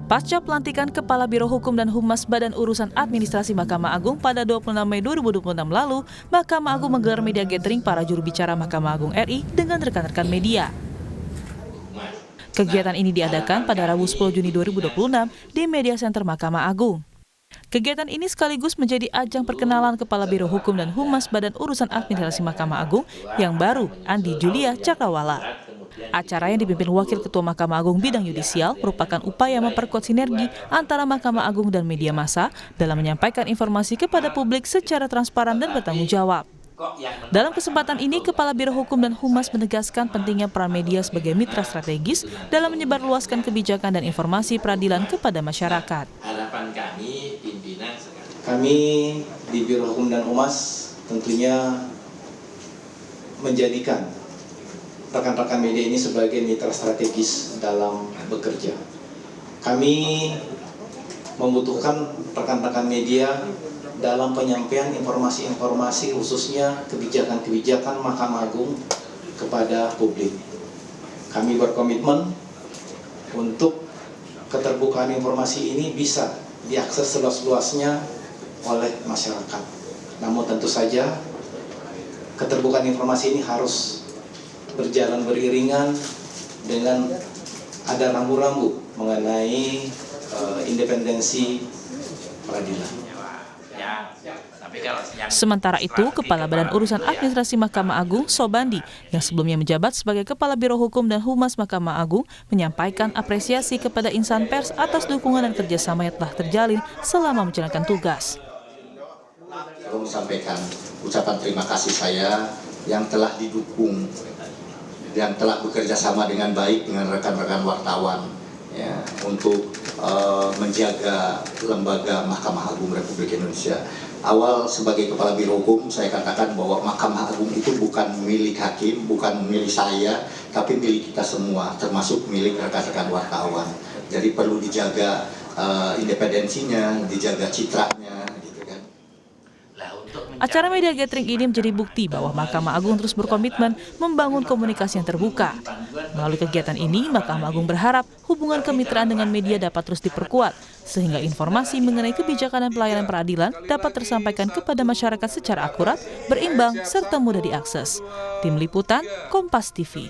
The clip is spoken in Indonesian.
Pasca pelantikan Kepala Biro Hukum dan Humas Badan Urusan Administrasi Mahkamah Agung pada 26 Mei 2026 lalu, Mahkamah Agung menggelar media gathering para juru bicara Mahkamah Agung RI dengan rekan-rekan media. Kegiatan ini diadakan pada Rabu 10 Juni 2026 di Media Center Mahkamah Agung. Kegiatan ini sekaligus menjadi ajang perkenalan Kepala Biro Hukum dan Humas Badan Urusan Administrasi Mahkamah Agung yang baru, Andi Julia Cakrawala. Acara yang dipimpin Wakil Ketua Mahkamah Agung Bidang Yudisial merupakan upaya memperkuat sinergi antara Mahkamah Agung dan media massa dalam menyampaikan informasi kepada publik secara transparan dan bertanggung jawab. Dalam kesempatan ini, Kepala Biro Hukum dan Humas menegaskan pentingnya peran media sebagai mitra strategis dalam menyebarluaskan kebijakan dan informasi peradilan kepada masyarakat. Harapan kami, pimpinan sekarang. Kami di Biro Hukum dan Humas tentunya menjadikan rekan-rekan media ini sebagai mitra strategis dalam bekerja. Kami membutuhkan rekan-rekan media dalam penyampaian informasi-informasi khususnya kebijakan-kebijakan Mahkamah Agung kepada publik. Kami berkomitmen untuk keterbukaan informasi ini bisa diakses seluas-luasnya oleh masyarakat. Namun tentu saja keterbukaan informasi ini harus berjalan beriringan dengan ada rambu-rambu mengenai independensi peradilan. Sementara itu, Kepala Badan Urusan Administrasi Mahkamah Agung Sobandi yang sebelumnya menjabat sebagai Kepala Biro Hukum dan Humas Mahkamah Agung menyampaikan apresiasi kepada insan pers atas dukungan dan kerjasama yang telah terjalin selama menjalankan tugas. Saya sampaikan ucapan terima kasih saya yang telah didukung dan telah bekerja sama dengan baik dengan rekan-rekan wartawan ya, untuk menjaga lembaga Mahkamah Agung Republik Indonesia. Awal sebagai Kepala Biro Hukum saya katakan bahwa Mahkamah Agung itu bukan milik hakim, bukan milik saya, tapi milik kita semua, termasuk milik rekan-rekan wartawan. Jadi perlu dijaga independensinya, dijaga citranya. Acara media gathering ini menjadi bukti bahwa Mahkamah Agung terus berkomitmen membangun komunikasi yang terbuka. Melalui kegiatan ini, Mahkamah Agung berharap hubungan kemitraan dengan media dapat terus diperkuat, sehingga informasi mengenai kebijakan dan pelayanan peradilan dapat tersampaikan kepada masyarakat secara akurat, berimbang, serta mudah diakses. Tim Liputan, Kompas TV.